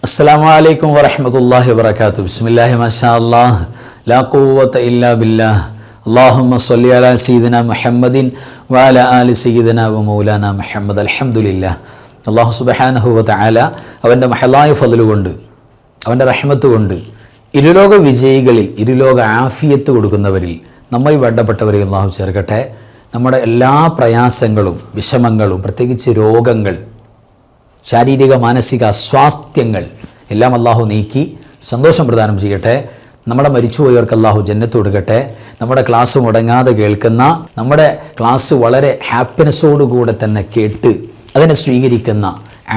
അസ്സലാമു അലൈക്കും വറഹ്മത്തുള്ളാഹി വബറകാതുഹു. ബിസ്മില്ലാഹി മാഷാ അല്ലാഹ് ലാ ഖുവത ഇല്ലാ ബില്ലാഹ്. അല്ലാഹുമ്മ സ്വല്ലി അലാ സയ്യിദിനാ മുഹമ്മദിൻ വഅലാ ആലി സയ്യിദിനാ വ മൗലാനാ മുഹമ്മദ്. അൽഹംദുലില്ലാഹ്. അല്ലാഹു സുബ്ഹാനഹു വ തആല അവൻ്റെ മഹലായ ഫള് കൊണ്ട്, അവൻ്റെ റഹ്മത്ത് കൊണ്ട് ഇരുലോക വിജയികളിൽ, ഇരുലോക ആഫിയത്ത് കൊടുക്കുന്നവരിൽ നമ്മை വേണ്ടപ്പെട്ടവരെ അല്ലാഹു ചേർക്കട്ടെ. നമ്മുടെ എല്ലാ പ്രയാസങ്ങളും വിഷമങ്ങളും, പ്രത്യേകിച്ച് രോഗങ്ങൾ, ശാരീരിക മാനസിക അസ്വാസ്ഥ്യങ്ങൾ എല്ലാം അല്ലാഹു നീക്കി സന്തോഷം പ്രദാനം ചെയ്യട്ടെ. നമ്മുടെ മരിച്ചുപോയവർക്ക് അല്ലാഹു ജന്നത്ത് കൊടുക്കട്ടെ. നമ്മുടെ ക്ലാസ് മുടങ്ങാതെ കേൾക്കുന്ന, നമ്മുടെ ക്ലാസ് വളരെ ഹാപ്പിനെസ്സോടുകൂടെ തന്നെ കേട്ട് അതിനെ സ്വീകരിക്കുന്ന,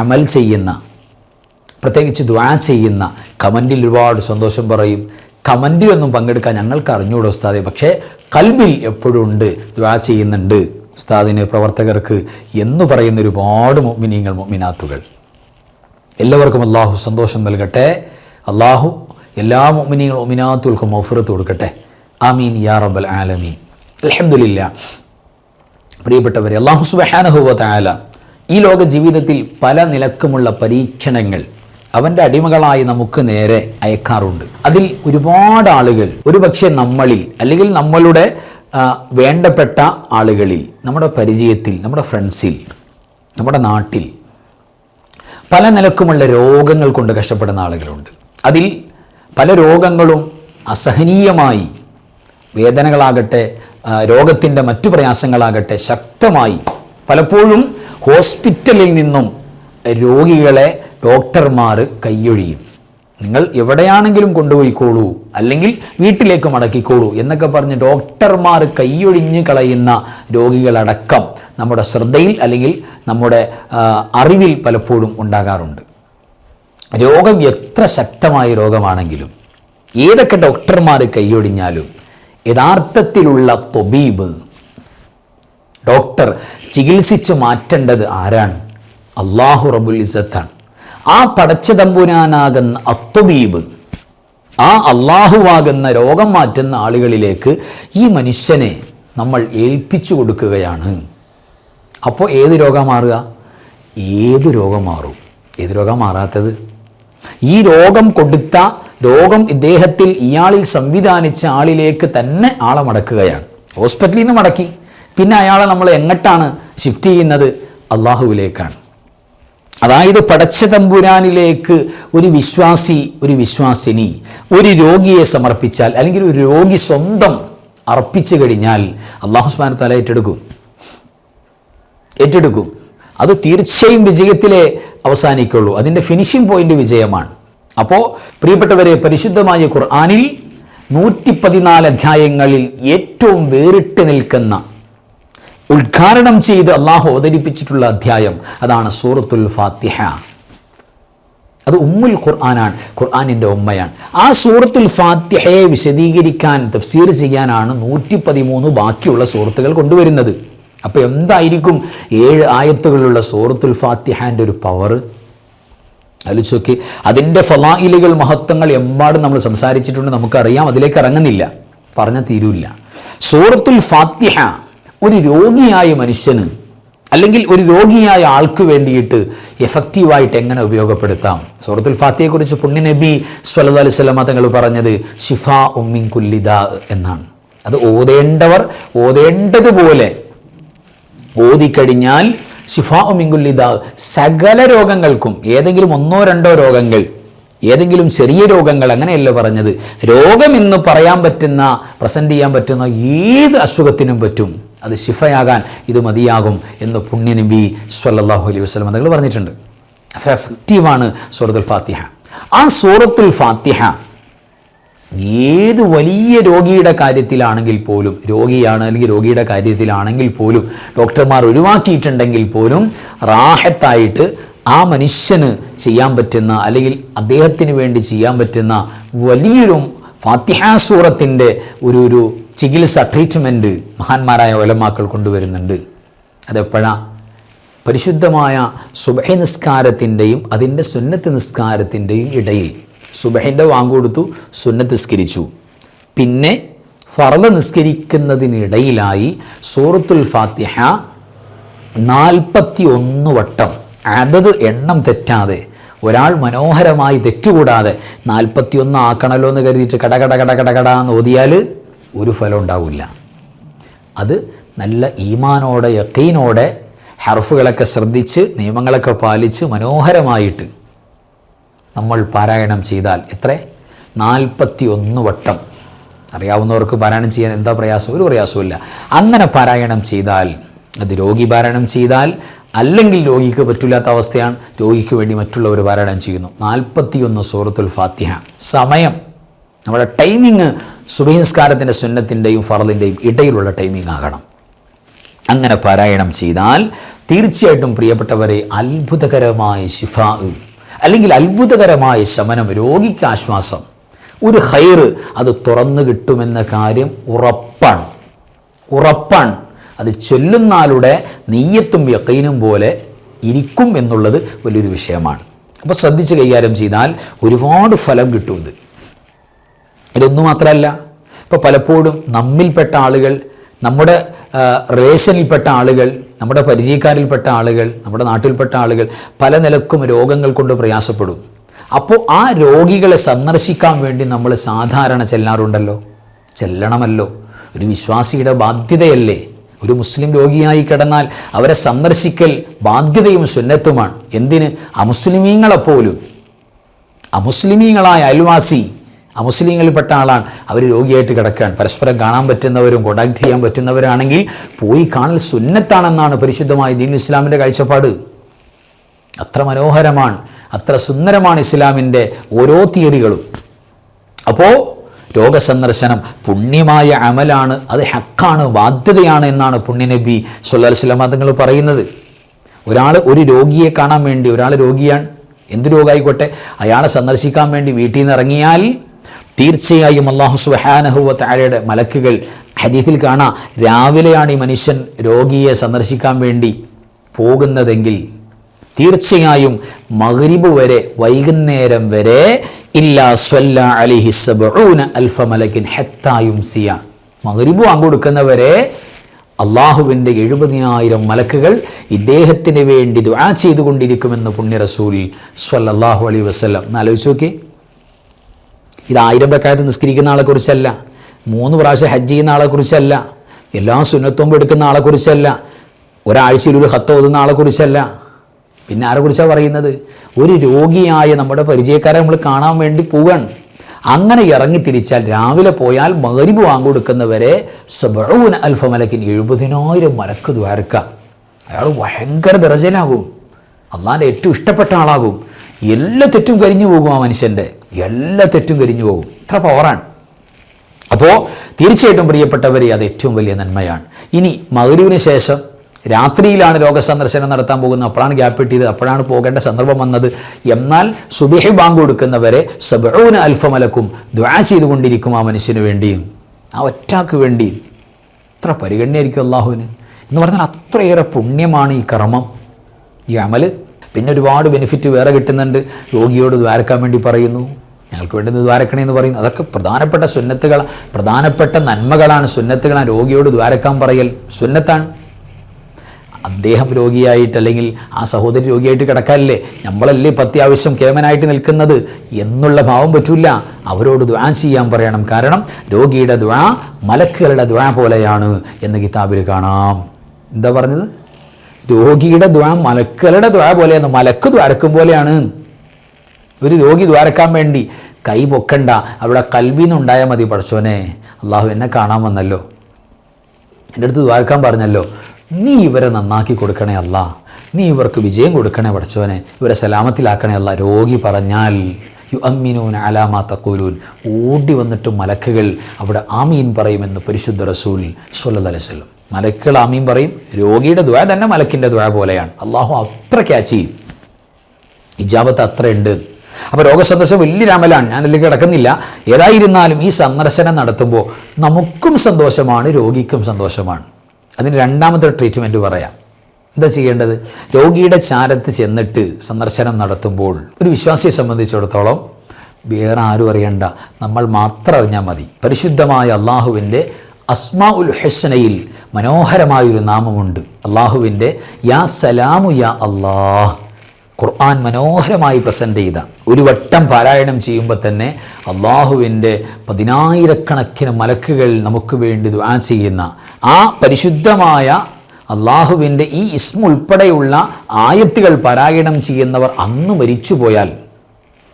അമൽ ചെയ്യുന്ന, പ്രത്യേകിച്ച് ദുആ ചെയ്യുന്ന, കമൻറ്റിൽ ഒരുപാട് സന്തോഷം പറയും. കമൻറ്റിലൊന്നും പങ്കെടുക്കാൻ ഞങ്ങൾക്ക് അറിഞ്ഞുകൂടാ ഉസ്താദെ, പക്ഷേ കൽബിൽ എപ്പോഴും ഉണ്ട്, ദുആ ചെയ്യുന്നുണ്ട് ഉസ്താദിന്, പ്രവർത്തകർക്ക് എന്ന് പറയുന്ന ഒരുപാട് മുഅ്മിനീങ്ങൾ, മുഅ്മിനാത്തുകൾ. എല്ലാവർക്കും അല്ലാഹു സന്തോഷം നൽകട്ടെ. അല്ലാഹു എല്ലാ മുഅ്മിനീങ്ങൾ, മുഅ്മിനാത്തുകൾക്കും മഗ്ഫിറത്ത് കൊടുക്കട്ടെ. ആമീൻ യാ റബ്ബൽ ആലമീൻ. അൽഹംദുലില്ലാ. പ്രിയപ്പെട്ടവരെ, അല്ലാഹു സുബ്ഹാനഹു വ തആല ഈ ലോക ജീവിതത്തിൽ പല നിലക്കുമുള്ള പരീക്ഷണങ്ങൾ അവൻ്റെ അടിമകളായി നമുക്ക് നേരെ അയക്കാറുണ്ട്. അതിൽ ഒരുപാട് ആളുകൾ, ഒരുപക്ഷെ നമ്മളിൽ അല്ലെങ്കിൽ നമ്മളുടെ വേണ്ടപ്പെട്ട ആളുകളിൽ, നമ്മുടെ പരിചയത്തിൽ, നമ്മുടെ ഫ്രണ്ട്സിൽ, നമ്മുടെ നാട്ടിൽ പല നിലക്കുമുള്ള രോഗങ്ങൾ കൊണ്ട് കഷ്ടപ്പെടുന്ന ആളുകളുണ്ട്. അതിൽ പല രോഗങ്ങളും അസഹനീയമായി, വേദനകളാകട്ടെ, രോഗത്തിൻ്റെ മറ്റു പ്രയാസങ്ങളാകട്ടെ ശക്തമായി, പലപ്പോഴും ഹോസ്പിറ്റലിൽ നിന്നും രോഗികളെ ഡോക്ടർമാർ കൈയൊഴിയും. നിങ്ങൾ എവിടെയാണെങ്കിലും കൊണ്ടുപോയിക്കോളൂ, അല്ലെങ്കിൽ വീട്ടിലേക്ക് മടക്കിക്കോളൂ എന്നൊക്കെ പറഞ്ഞ് ഡോക്ടർമാർ കൈയൊഴിഞ്ഞ് കളയുന്ന രോഗികളടക്കം നമ്മുടെ ശ്രദ്ധയിൽ അല്ലെങ്കിൽ നമ്മുടെ അറിവിൽ പലപ്പോഴും ഉണ്ടാകാറുണ്ട്. രോഗം എത്ര ശക്തമായ രോഗമാണെങ്കിലും, ഏതൊക്കെ ഡോക്ടർമാർ കൈയൊഴിഞ്ഞാലും യഥാർത്ഥത്തിലുള്ള തൊബീബ്, ഡോക്ടർ, ചികിത്സിച്ച് മാറ്റേണ്ടത് ആരാണ്? അല്ലാഹു റബ്ബുൽ ഇസ്സത്താണ്. ആ പടച്ച തമ്പുരാനാകുന്ന അത്തൊബീബ്, ആ അള്ളാഹുവാകുന്ന രോഗം മാറ്റുന്ന ആളുകളിലേക്ക് ഈ മനുഷ്യനെ നമ്മൾ ഏൽപ്പിച്ചു കൊടുക്കുകയാണ്. അപ്പോൾ ഏത് രോഗം മാറുക? ഏത് രോഗം മാറും? ഏത് രോഗം മാറാത്തത്? ഈ രോഗം കൊടുത്ത, രോഗം ഇദ്ദേഹത്തിൽ, ഇയാളിൽ സംവിധാനിച്ച ആളിലേക്ക് തന്നെ ആളെ മടക്കുകയാണ്. ഹോസ്പിറ്റലിൽ നിന്ന് മടക്കി, പിന്നെ അയാളെ നമ്മൾ എങ്ങോട്ടാണ് ഷിഫ്റ്റ് ചെയ്യുന്നത്? അള്ളാഹുവിലേക്കാണ്. അതായത് പടച്ച തമ്പുരാനിലേക്ക് ഒരു വിശ്വാസി, ഒരു വിശ്വാസിനി ഒരു രോഗിയെ സമർപ്പിച്ചാൽ, അല്ലെങ്കിൽ ഒരു രോഗി സ്വന്തം അർപ്പിച്ചു കഴിഞ്ഞാൽ അല്ലാഹു സുബ്ഹാനഹു വ തആല ഏറ്റെടുക്കും. അത് തീർച്ചയായും വിജയത്തിലേ അവസാനിക്കുള്ളൂ. അതിൻ്റെ ഫിനിഷിംഗ് പോയിന്റ് വിജയമാണ്. അപ്പോൾ പ്രിയപ്പെട്ടവരെ, പരിശുദ്ധമായ ഖുർആനിൽ 114 അധ്യായങ്ങളിൽ ഏറ്റവും വേറിട്ട് നിൽക്കുന്ന, ഉദ്ഘാടനം ചെയ്ത് അള്ളാഹു അവതരിപ്പിച്ചിട്ടുള്ള അധ്യായം അതാണ് സൂറത്തുൽ ഫാത്തിഹ. അത് ഉമ്മുൽ ഖുർആനാണ്, ഖുർആനിൻ്റെ ഉമ്മയാണ്. ആ സൂറത്തുൽ ഫാത്തിഹയെ വിശദീകരിക്കാൻ, തഫ്സീർ ചെയ്യാനാണ് 113 ബാക്കിയുള്ള സൂറത്തുകൾ കൊണ്ടുവരുന്നത്. അപ്പോൾ എന്തായിരിക്കും 7 ആയത്തുകളുള്ള സൂറത്തുൽ ഫാത്തിഹാൻ്റെ ഒരു പവർ? ആലോചിച്ച്, അതിൻ്റെ ഫളായിലുകൾ, മഹത്വങ്ങൾ എമ്പാടും നമ്മൾ സംസാരിച്ചിട്ടുണ്ട്, നമുക്കറിയാം. അതിലേക്ക് ഇറങ്ങുന്നില്ല, പറഞ്ഞ തീരൂല്ല. സൂറത്തുൽ ഫാത്തിഹ ഒരു രോഗിയായ മനുഷ്യന്, അല്ലെങ്കിൽ ഒരു രോഗിയായ ആൾക്ക് വേണ്ടിയിട്ട് എഫക്റ്റീവായിട്ട് എങ്ങനെ ഉപയോഗപ്പെടുത്താം? സൂറത്തുൽ ഫാത്തിഹയെക്കുറിച്ച് പുണ്യ നബി സ്വല്ലല്ലാഹു അലൈഹി വസല്ലം തങ്ങൾ പറഞ്ഞത് ഷിഫാ മിൻ കുല്ലി ദാ എന്നാണ്. അത് ഓതേണ്ടവർ ഓതേണ്ടതുപോലെ ഓതിക്കഴിഞ്ഞാൽ ഷിഫാ മിൻ കുല്ലി ദാ, സകല രോഗങ്ങൾക്കും, ഏതെങ്കിലും 1-2 രോഗങ്ങൾ, ഏതെങ്കിലും ചെറിയ രോഗങ്ങൾ, അങ്ങനെയല്ല പറഞ്ഞത്, രോഗമെന്ന് പറയാൻ പറ്റുന്ന, പ്രസൻറ്റ് ചെയ്യാൻ പറ്റുന്ന ഏത് അസുഖത്തിനും പറ്റും. അത് ശിഫയാകാൻ ഇത് മതിയാകും എന്ന് പുണ്യ നബി സ്വല്ലല്ലാഹു അലൈഹി വസല്ലം തങ്ങൾ പറഞ്ഞിട്ടുണ്ട്. അപ്പോൾ എഫക്റ്റീവാണ് സൂറത്തുൽ ഫാത്തിഹ. ആ സൂറത്തുൽ ഫാത്തിഹ ഏത് വലിയ രോഗിയുടെ കാര്യത്തിലാണെങ്കിൽ പോലും, രോഗിയാണ് അല്ലെങ്കിൽ രോഗിയുടെ കാര്യത്തിലാണെങ്കിൽ പോലും, ഡോക്ടർമാർ ഒഴിവാക്കിയിട്ടുണ്ടെങ്കിൽ പോലും റാഹത്തായിട്ട് ആ മനുഷ്യന് ചെയ്യാൻ പറ്റുന്ന, അല്ലെങ്കിൽ അദ്ദേഹത്തിന് വേണ്ടി ചെയ്യാൻ പറ്റുന്ന വലിയൊരു ഫാത്തിഹ സൂറത്തിൻ്റെ ഒരു ചികിത്സ, ട്രീറ്റ്മെൻറ്റ് മഹാന്മാരായ ഉലമാക്കൾ കൊണ്ടുവരുന്നുണ്ട്. അതെപ്പോഴാണ്? പരിശുദ്ധമായ സുബ്ഹി നിസ്കാരത്തിൻ്റെയും അതിൻ്റെ സുന്നത്ത് നിസ്കാരത്തിൻ്റെയും ഇടയിൽ. സുബ്ഹിൻ്റെ വാങ്ക് കൊടുത്തു, സുന്നത്ത് നിസ്കരിച്ചു, പിന്നെ ഫർള് നിസ്കരിക്കുന്നതിനിടയിലായി സൂറത്തുൽ ഫാത്തിഹ 41 വട്ടം, അതത് എണ്ണം തെറ്റാതെ ഒരാൾ മനോഹരമായി തെറ്റുകൂടാതെ 41 ആക്കണമല്ലോ എന്ന് കരുതിയിട്ട് കട എന്ന് ഓതിയാൽ ഒരു ഫലം ഉണ്ടാവില്ല. അത് നല്ല ഈമാനോടെ യഖീനോടെ ഹർഫുകളൊക്കെ ശ്രദ്ധിച്ച് നിയമങ്ങളൊക്കെ പാലിച്ച് മനോഹരമായിട്ട് നമ്മൾ പാരായണം ചെയ്താൽ എത്ര 41 വട്ടം. അറിയാവുന്നവർക്ക് പാരായണം ചെയ്യാൻ എന്താ പ്രയാസം? ഒരു പ്രയാസമില്ല. അങ്ങനെ പാരായണം ചെയ്താൽ, അത് രോഗി പാരായണം ചെയ്താൽ, അല്ലെങ്കിൽ രോഗിക്ക് പറ്റില്ലാത്ത അവസ്ഥയാണ്, രോഗിക്ക് വേണ്ടി മറ്റുള്ളവർ പാരായണം ചെയ്യുന്നു. 41 സൂറത്തുൽ ഫാത്തിഹ. സമയം, നമ്മുടെ ടൈമിങ് സുബഹി നിസ്കാരത്തിൻ്റെ സുന്നത്തിൻ്റെയും ഫർദിൻ്റെയും ഇടയിലുള്ള ടൈമിംഗ് ആകണം. അങ്ങനെ പാരായണം ചെയ്താൽ തീർച്ചയായിട്ടും പ്രിയപ്പെട്ടവരെ അത്ഭുതകരമായ ശിഫാ, അല്ലെങ്കിൽ അത്ഭുതകരമായ ശമനം, രോഗിക്ക് ആശ്വാസം, ഒരു ഖൈറ് അത് തുറന്നു കിട്ടുമെന്ന കാര്യം ഉറപ്പാണ്. അത് ചൊല്ലുന്നാളുടെ നീയത്തും യഖീനും പോലെ ഇരിക്കും എന്നുള്ളത് വലിയൊരു വിഷയമാണ്. അപ്പോൾ ശ്രദ്ധിച്ച് കൈകാര്യം ചെയ്താൽ ഒരുപാട് ഫലം കിട്ടും. ഇതൊന്നും മാത്രമല്ല, ഇപ്പോൾ പലപ്പോഴും നമ്മിൽപ്പെട്ട ആളുകൾ, നമ്മുടെ റിലേഷനിൽപ്പെട്ട ആളുകൾ, നമ്മുടെ പരിചയക്കാരിൽപ്പെട്ട ആളുകൾ, നമ്മുടെ നാട്ടിൽപ്പെട്ട ആളുകൾ പല നിലക്കും രോഗങ്ങൾ കൊണ്ട് പ്രയാസപ്പെടും. അപ്പോൾ ആ രോഗികളെ സന്ദർശിക്കാൻ വേണ്ടി നമ്മൾ സാധാരണ ചെല്ലണമല്ലോ. ഒരു വിശ്വാസിയുടെ ബാധ്യതയല്ലേ? ഒരു മുസ്ലിം രോഗിയായി കിടന്നാൽ അവരെ സന്ദർശിക്കൽ ബാധ്യതയും സുന്നത്തുമാണ്. എന്തിന്? അമുസ്ലിമീങ്ങളെപ്പോലും, അമുസ്ലിമീങ്ങളായ അയൽവാസി, അമുസ്ലിങ്ങളിൽപ്പെട്ട ആളാണ്, അവർ രോഗിയായിട്ട് കിടക്കുകയാണ്. പരസ്പരം കാണാൻ പറ്റുന്നവരും കോണ്ടാക്ട് ചെയ്യാൻ പറ്റുന്നവരാണെങ്കിൽ പോയി കാണൽ സുന്നത്താണെന്നാണ് പരിശുദ്ധമായ ദീനുൽ ഇസ്ലാമിൻ്റെ കാഴ്ചപ്പാട്. അത്ര മനോഹരമാണ്, അത്ര സുന്ദരമാണ് ഇസ്ലാമിൻ്റെ ഓരോ തിയറികളും. അപ്പോൾ രോഗസന്ദർശനം പുണ്യമായ അമലാണ്, അത് ഹക്കാണ്, ബാധ്യതയാണ് എന്നാണ് പുണ്യനബി സ്വല്ലല്ലാഹു അലൈഹി വസല്ലം തങ്ങൾ പറയുന്നത്. ഒരു രോഗിയെ കാണാൻ വേണ്ടി, ഒരാൾ രോഗിയാണ്, എന്ത് രോഗമായിക്കോട്ടെ, അയാളെ സന്ദർശിക്കാൻ വേണ്ടി വീട്ടിൽ നിന്ന് ഇറങ്ങിയാൽ തീർച്ചയായും അല്ലാഹു സുബ്ഹാനഹു വ തആലയുടെ മലക്കുകൾ, ഹദീസിൽ കാണാം, രാവിലെയാണ് ഈ മനുഷ്യൻ രോഗിയെ സന്ദർശിക്കാൻ വേണ്ടി പോകുന്നതെങ്കിൽ തീർച്ചയായും മഗ്രിബ് വരെ, വൈകുന്നേരം വരെ, ഇല്ലാ സ്വല്ലാ അലൈഹി 70,000 മലക്കിൻ ഹത്താ യുംസിയ, മഗ്രിബ് കൊടുക്കുന്നവരെ അള്ളാഹുവിൻ്റെ 70,000 മലക്കുകൾ ഇദ്ദേഹത്തിന് വേണ്ടി ദുആ ചെയ്തുകൊണ്ടിരിക്കുമെന്ന് പുണ്യ റസൂൽ സ്വല്ലല്ലാഹു അലൈഹി വസല്ലം. ആലോചിച്ച് നോക്കി, ഇത് 1000 റക്അത്ത് നിസ്കരിക്കുന്ന ആളെക്കുറിച്ചല്ല, 3 പ്രാവശ്യം ഹജ്ജ് ചെയ്യുന്ന ആളെക്കുറിച്ചല്ല, എല്ലാ സുന്നത്തും എടുക്കുന്ന ആളെക്കുറിച്ചല്ല, ഒരാഴ്ചയിൽ ഒരു ഖത്ത് ഓതുന്ന ആളെക്കുറിച്ചല്ല. പിന്നെ ആരെക്കുറിച്ചാണ് പറയുന്നത്? ഒരു രോഗിയായ നമ്മുടെ പരിചയക്കാരെ നമ്മൾ കാണാൻ വേണ്ടി പോവുകയാണ്. അങ്ങനെ ഇറങ്ങിത്തിരിച്ചാൽ രാവിലെ പോയാൽ മഗ്രിബ് കൊടുക്കുന്നവരെ 70,000 മലക്കിൻ 70,000 മലക്ക് ദ്വാരക്ക. അയാൾ ഭയങ്കര ദറജയിലാകും, അള്ളാഹിൻ്റെ ഏറ്റവും ഇഷ്ടപ്പെട്ട ആളാകും. എല്ലാ തെറ്റും കരിഞ്ഞു പോകും, ആ മനുഷ്യൻ്റെ എല്ലാ തെറ്റും കരിഞ്ഞു പോകും. ഇത്ര പവറാണ്. അപ്പോൾ തീർച്ചയായിട്ടും പ്രിയപ്പെട്ടവരെ അത് ഏറ്റവും വലിയ നന്മയാണ്. ഇനി മഗ്രിബിന് ശേഷം രാത്രിയിലാണ് രോഗസന്ദർശനം നടത്താൻ പോകുന്നത്, അപ്പോഴാണ് ഗ്യാപ്പ് കിട്ടിയത്, അപ്പോഴാണ് പോകേണ്ട സന്ദർഭം വന്നത്. എന്നാൽ സുബഹി കൊടുക്കുന്നവരെ 70,000 മലക്കും ദുആ ചെയ്തുകൊണ്ടിരിക്കും ആ മനുഷ്യന് വേണ്ടിയും, ആ ഒറ്റാക്ക് വേണ്ടി. ഇത്ര പരിഗണനയായിരിക്കും അള്ളാഹുവിന് എന്ന് പറഞ്ഞാൽ അത്രയേറെ പുണ്യമാണ് ഈ കർമ്മം, ഈ അമല്. പിന്നെ ഒരുപാട് ബെനിഫിറ്റ് വേറെ കിട്ടുന്നുണ്ട്. രോഗിയോട് ദ്വാരക്കാൻ വേണ്ടി പറയുന്നു, ഞങ്ങൾക്ക് വേണ്ടി ദ്വാരക്കണേ എന്ന് പറയുന്നു. അതൊക്കെ പ്രധാനപ്പെട്ട സുന്നത്തുകൾ, പ്രധാനപ്പെട്ട നന്മകളാണ്, സുന്നത്തുകളാണ്. രോഗിയോട് ദ്വാരക്കാൻ പറയൽ സുന്നത്താണ്. അദ്ദേഹം രോഗിയായിട്ട്, അല്ലെങ്കിൽ ആ സഹോദരി രോഗിയായിട്ട് കിടക്കാനല്ലേ, നമ്മളല്ലേ ഇപ്പം അത്യാവശ്യം കേമനായിട്ട് നിൽക്കുന്നത് എന്നുള്ള ഭാവം പറ്റില്ല. അവരോട് ദുആ ചെയ്യാൻ പറയണം. കാരണം രോഗിയുടെ ദുആ മലക്കുകളുടെ ദുആ പോലെയാണ് എന്ന് കിതാബിൽ കാണാം. എന്താ പറഞ്ഞത്? രോഗിയുടെ ദുആ മലക്കുകളുടെ ദുആ പോലെയാണ്, മലക്ക് ദ്വാരക്കും പോലെയാണ്. ഒരു രോഗി ദ്വാരക്കാൻ വേണ്ടി കൈ പൊക്കണ്ട, അവിടെ കൽബിന്ന് ഉണ്ടായാൽ മതി. പഠിച്ചോനെ, അള്ളാഹു എന്നെ കാണാൻ വന്നല്ലോ, എൻ്റെ അടുത്ത് ദ്വാരക്കാൻ പറഞ്ഞല്ലോ, നീ ഇവരെ നന്നാക്കി കൊടുക്കണേ അല്ലാ, നീ ഇവർക്ക് വിജയം കൊടുക്കണേ പഠിച്ചവനെ, ഇവരെ സലാമത്തിലാക്കണേ അല്ലാ. രോഗി പറഞ്ഞാൽ യുഅമ്മിനൂന അലാ മാ തഖൂലൂൻ, ഓടി വന്നിട്ട് മലക്കുകൾ അവിടെ ആമീൻ പറയുമെന്ന് പരിശുദ്ധ റസൂൽ സ്വല്ലല്ലാഹു അലൈഹി വസല്ലം. മലക്കുകൾ ആമീൻ പറയും. രോഗിയുടെ ദുആ തന്നെ മലക്കിൻ്റെ ദുആ പോലെയാണ്. അള്ളാഹു അത്ര ക്യാച്ച് ചെയ്യും, ഇജാബത്ത് അത്രയുണ്ട്. അപ്പോൾ രോഗസന്ദർശനം വലിയൊരു അമലാണ്, ഞാൻ അതിലേക്ക് കിടക്കുന്നില്ല. ഏതായിരുന്നാലും ഈ സന്ദർശനം നടത്തുമ്പോൾ നമുക്കും സന്തോഷമാണ്, രോഗിക്കും സന്തോഷമാണ്. അതിന് രണ്ടാമത്തെ ട്രീറ്റ്മെൻറ്റ് പറയാം. എന്താ ചെയ്യേണ്ടത്? രോഗിയുടെ ചാരത്ത് ചെന്നിട്ട് സന്ദർശനം നടത്തുമ്പോൾ ഒരു വിശ്വാസിയെ സംബന്ധിച്ചിടത്തോളം വേറെ ആരും അറിയണ്ട, നമ്മൾ മാത്രം അറിഞ്ഞാൽ മതി. പരിശുദ്ധമായ അള്ളാഹുവിൻ്റെ അസ്മാഉൽ ഹുസ്നയിൽ മനോഹരമായൊരു നാമമുണ്ട്. അള്ളാഹുവിൻ്റെ യാ സലാമു യാ അല്ലാഹ്, ഖുർആൻ മനോഹരമായി പ്രസൻറ്റ് ചെയ്ത ഒരു വട്ടം പാരായണം ചെയ്യുമ്പോൾ തന്നെ അള്ളാഹുവിൻ്റെ 10,000-കണക്കിന് മലക്കുകൾ നമുക്ക് വേണ്ടി ദുആ ചെയ്യുന്ന ആ പരിശുദ്ധമായ അള്ളാഹുവിൻ്റെ ഈ ഇസ്മ ഉൾപ്പെടെയുള്ള ആയത്തുകൾ പാരായണം ചെയ്യുന്നവർ അന്ന് മരിച്ചുപോയാൽ,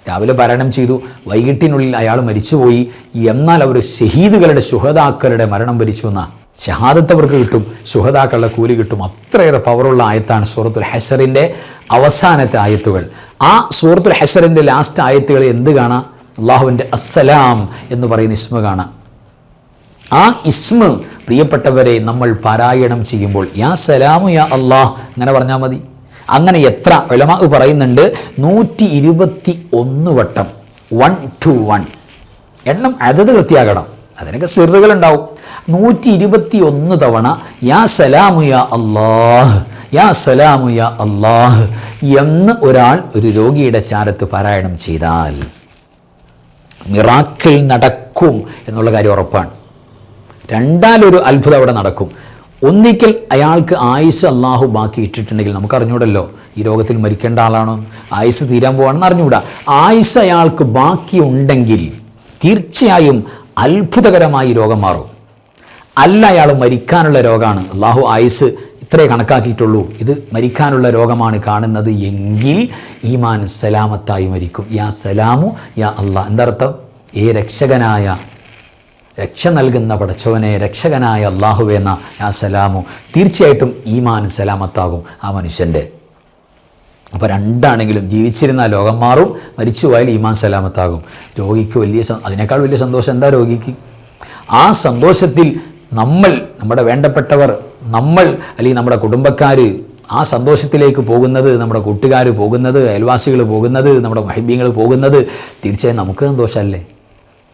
രാവിലെ പാരായണം ചെയ്തു വൈകിട്ടിനുള്ളിൽ അയാൾ മരിച്ചുപോയി, എന്നാൽ അവർ ഷഹീദുകളുടെ ശുഹദാക്കളുടെ മരണം വരിച്ചു എന്ന ഷഹാദത്ത് അവർക്ക് കിട്ടും, ശുഹദാക്കളുടെ കൂലി കിട്ടും. അത്രയേറെ പവറുള്ള ആയത്താണ് സൂറത്തുൽ ഹശറിൻ്റെ അവസാനത്തെ ആയത്തുകൾ. ആ സൂറത്തുൽ ഹശറിൻ്റെ ലാസ്റ്റ് ആയത്തുകൾ എന്ത് കാണാം? അള്ളാഹുവിൻ്റെ അസ്സലാം എന്ന് പറയുന്ന ഇസ്മ കാണാം. ആ ഇസ്മ പ്രിയപ്പെട്ടവരെ നമ്മൾ പാരായണം ചെയ്യുമ്പോൾ യാ സലാമു യാ അള്ളാഹ് അങ്ങനെ പറഞ്ഞാൽ മതി. അങ്ങനെ എത്ര ഉലമാ പറയുന്നുണ്ട്, 121 വട്ടം, 121 എണ്ണം അതത് കൃത്യാകണം, അതിനൊക്കെ സിറുകളുണ്ടാവും. 121 തവണ യാ സലാമു യാ അള്ളാഹ്, യാ സലാമു യാ അള്ളാഹ് എന്ന് ഒരാൾ ഒരു രോഗിയുടെ ചാരത്ത് പാരായണം ചെയ്താൽ മിറാക്കിൾ നടക്കും എന്നുള്ള കാര്യം ഉറപ്പാണ്. രണ്ടാലൊരു അത്ഭുതം അവിടെ നടക്കും. ഒന്നിക്കൽ അയാൾക്ക് ആയുസ് അള്ളാഹു ബാക്കി ഇട്ടിട്ടുണ്ടെങ്കിൽ, നമുക്കറിഞ്ഞൂടല്ലോ ഈ രോഗത്തിൽ മരിക്കേണ്ട ആളാണോ, ആയുസ് തീരാൻ പോവാണെന്ന് അറിഞ്ഞുകൂടാ. ആയുസ് അയാൾക്ക് ബാക്കി ഉണ്ടെങ്കിൽ തീർച്ചയായും അത്ഭുതകരമായി രോഗം മാറും. അല്ല അയാൾ മരിക്കാനുള്ള രോഗമാണ്, അള്ളാഹു ആയുസ് ഇത്രേ കണക്കാക്കിയിട്ടുള്ളൂ, ഇത് മരിക്കാനുള്ള രോഗമാണ് കാണുന്നത് എങ്കിൽ ഈമാൻ സലാമത്തായി മരിക്കും. യാ സലാമു യാ അള്ളാഹ് എന്തർത്ഥം? രക്ഷകനായ, രക്ഷ നൽകുന്ന പടച്ചവനെ, രക്ഷകനായ അള്ളാഹുവേന്ന യാ സലാമു, തീർച്ചയായിട്ടും ഈമാൻ സലാമത്താകും ആ മനുഷ്യൻ്റെ. അപ്പോൾ രണ്ടാണെങ്കിലും ജീവിച്ചിരുന്ന ലോകം മാറും, മരിച്ചുപോയാൽ ഈമാൻ സലാമത്താകും. രോഗിക്ക് അതിനേക്കാൾ വലിയ സന്തോഷം എന്താ രോഗിക്ക്? ആ സന്തോഷത്തിൽ നമ്മൾ, നമ്മുടെ വേണ്ടപ്പെട്ടവർ, നമ്മൾ അല്ലെങ്കിൽ നമ്മുടെ കുടുംബക്കാർ ആ സന്തോഷത്തിലേക്ക് പോകുന്നത്, നമ്മുടെ കൂട്ടുകാർ പോകുന്നത്, അയൽവാസികൾ പോകുന്നത്, നമ്മുടെ മഹിബീങ്ങൾ പോകുന്നത്, തീർച്ചയായും നമുക്ക് സന്തോഷമല്ലേ?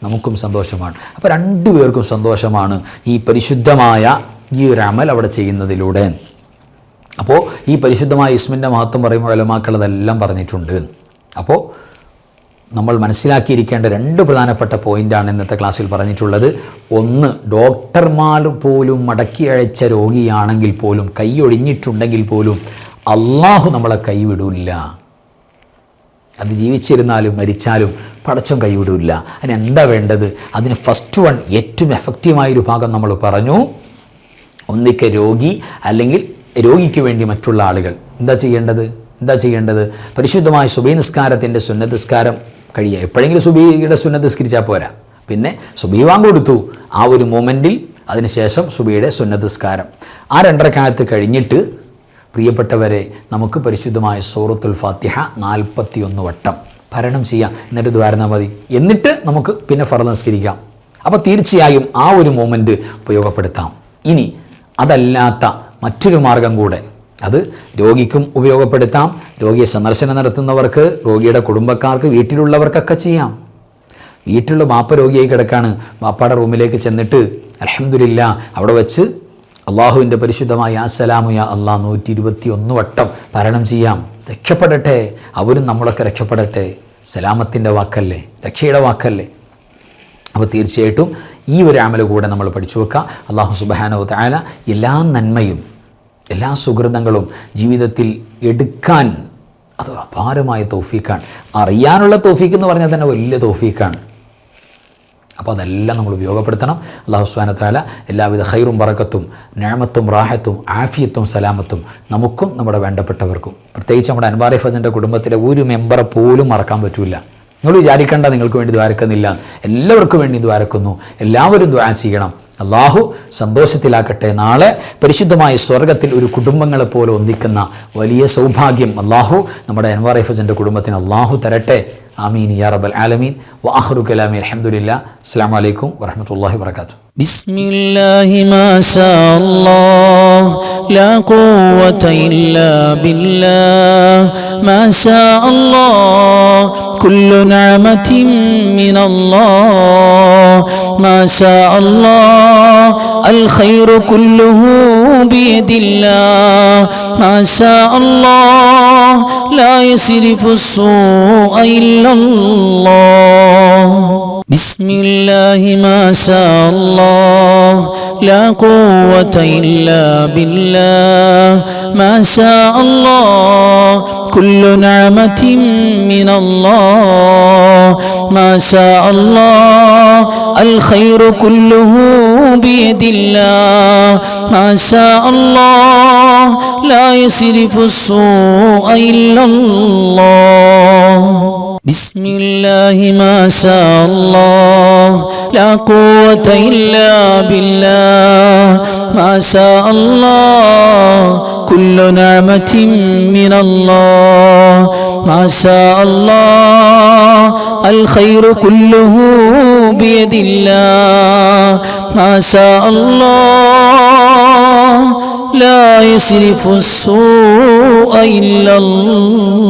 നമുക്കും സന്തോഷമാണ്. അപ്പോൾ രണ്ടുപേർക്കും സന്തോഷമാണ് ഈ പരിശുദ്ധമായ ഈ ഒരു അമൽ അവിടെ ചെയ്യുന്നതിലൂടെ. അപ്പോൾ ഈ പരിശുദ്ധമായ ഇസ്മിൻ്റെ മഹത്വം പറയുമ്പോൾ ഉലമാക്കൾ അതെല്ലാം പറഞ്ഞിട്ടുണ്ട്. അപ്പോൾ നമ്മൾ മനസ്സിലാക്കിയിരിക്കേണ്ട 2 പ്രധാനപ്പെട്ട പോയിൻ്റാണ് ഇന്നത്തെ ക്ലാസ്സിൽ പറഞ്ഞിട്ടുള്ളത്. ഒന്ന്, ഡോക്ടർമാർ പോലും മടക്കി അയച്ച രോഗിയാണെങ്കിൽ പോലും, കൈയൊഴിഞ്ഞിട്ടുണ്ടെങ്കിൽ പോലും അള്ളാഹു നമ്മളെ കൈവിടില്ല. അത് ജീവിച്ചിരുന്നാലും മരിച്ചാലും പടച്ചോൻ കൈവിടില്ല. അതിനെന്താ വേണ്ടത്? അതിന് ഫസ്റ്റ് വൺ, ഏറ്റവും എഫക്റ്റീവായൊരു ഭാഗം നമ്മൾ പറഞ്ഞു. ഒന്നിക്ക് രോഗി അല്ലെങ്കിൽ രോഗിക്ക് വേണ്ടി മറ്റുള്ള ആളുകൾ എന്താ ചെയ്യേണ്ടത്? പരിശുദ്ധമായ സുബഹി നിസ്കാരത്തിൻ്റെ സുന്നത്ത് നിസ്കാരം കഴിയുക. എപ്പോഴെങ്കിലും സുബഹിയുടെ സുന്നത്ത് നിസ്കരിച്ചാൽ പോരാ, പിന്നെ സുബഹി വാങ്ക് കൊടുത്തു ആ ഒരു മൊമെൻറ്റിൽ, അതിനുശേഷം സുബഹിയുടെ സുന്നത്ത് നിസ്കാരം, ആ 2 റക്അത്ത് കഴിഞ്ഞിട്ട് പ്രിയപ്പെട്ടവരെ നമുക്ക് പരിശുദ്ധമായ സൂറത്തുൽ ഫാത്തിഹ 41 വട്ടം പാരായണം ചെയ്യാം. എന്നിട്ട് ദ്വാരന്നാൽ മതി. എന്നിട്ട് നമുക്ക് പിന്നെ ഫർദ് നിസ്കരിക്കാം. അപ്പോൾ തീർച്ചയായും ആ ഒരു മൊമെൻറ്റ് ഉപയോഗപ്പെടുത്താം. ഇനി അതല്ലാത്ത മറ്റൊരു മാർഗം കൂടെ, അത് രോഗിക്കും ഉപയോഗപ്പെടുത്താം, രോഗിയെ സന്ദർശനം നടത്തുന്നവർക്ക്, രോഗിയുടെ കുടുംബക്കാർക്ക്, വീട്ടിലുള്ളവർക്കൊക്കെ ചെയ്യാം. വീട്ടിലുള്ള ബാപ്പ രോഗിയായി കിടക്കാണ്, ബാപ്പയുടെ റൂമിലേക്ക് ചെന്നിട്ട് അൽഹംദുലില്ലാ അവിടെ വെച്ച് അള്ളാഹുവിൻ്റെ പരിശുദ്ധമായ യാ സലാമു യാ അള്ളാഹ് 121 വട്ടം പാരായണം ചെയ്യാം. രക്ഷപ്പെടട്ടെ, അവരും നമ്മളൊക്കെ രക്ഷപ്പെടട്ടെ. സലാമത്തിൻ്റെ വാക്കല്ലേ, രക്ഷയുടെ വാക്കല്ലേ. അപ്പോൾ തീർച്ചയായിട്ടും ഈ ഒരു അമൽ കൂടെ നമ്മൾ പഠിച്ചു വെക്കുക. അള്ളാഹു സുബ്ഹാനഹു വ തആല എല്ലാ നന്മയും എല്ലാ സുഹൃതങ്ങളും ജീവിതത്തിൽ എടുക്കാൻ അത് അപാരമായ തൗഫീഖാണ്. അറിയാനുള്ള തൗഫീഖ് എന്ന് പറഞ്ഞാൽ തന്നെ വലിയ തൗഫീഖാണ്. അപ്പോൾ അതെല്ലാം നമ്മൾ ഉപയോഗപ്പെടുത്തണം. അല്ലാഹു സുബ്ഹാനഹു വ തആല എല്ലാവിധ ഖൈറും ബറക്കത്തും നിഅമത്തും റാഹത്തും ആഫിയത്തും സലാമത്തും നമുക്കും നമ്മുടെ വേണ്ടപ്പെട്ടവർക്കും, പ്രത്യേകിച്ച് നമ്മുടെ അൻവാർ ഫജൻ്റെ കുടുംബത്തിലെ ഒരു മെമ്പറെ പോലും മറക്കാൻ പറ്റില്ല. നിങ്ങൾ വിചാരിക്കേണ്ട നിങ്ങൾക്ക് വേണ്ടി ദ്വാരക്കുന്നില്ല, എല്ലാവർക്കും വേണ്ടി ദ്വാരക്കുന്നു. എല്ലാവരും ദ്വാ ചെയ്യണം. അള്ളാഹു സന്തോഷത്തിലാക്കട്ടെ. നാളെ പരിശുദ്ധമായ സ്വർഗത്തിൽ ഒരു കുടുംബങ്ങളെ പോലെ ഒന്നിക്കുന്ന വലിയ സൗഭാഗ്യം അള്ളാഹു നമ്മുടെ അൻവാർ ഫജൻ്റെ കുടുംബത്തിന് അള്ളാഹു തരട്ടെ. ആമീൻ യാ റബ്ബൽ ആലമീൻ. വആഖിറു കലാമി അൽഹംദുലില്ലാഹ്. അസ്സലാമു അലൈക്കും വറഹ്മത്തുള്ളാഹി വബറകാതുഹു. ബിസ്മില്ലാഹി മാ ശാ അല്ലാഹ് ലാ ഖുവത ഇല്ലാ ബില്ലാഹ് മാ ശാ അല്ലാഹ് കുല്ലു നിഅമതിൻ മിനല്ലാഹ് മാ ശാ അല്ലാഹ് അൽ ഖൈറു കുല്ലുഹു ബിയദില്ലാഹ് മാ ശാ അല്ലാഹ് ലാ യസ്രിഫു السوء إلا الله. بسم الله ما شاء الله لا قوة إلا بالله ما شاء الله كل نعمة من الله ما شاء الله الخير كله بيد الله ما شاء الله لا يصرف السوء إلا الله بسم الله ما شاء الله لا قوة إلا بالله ما شاء الله كل نعمة من الله ما شاء الله الخير كله بيد الله ما شاء الله لا يصرف السوء إلا الله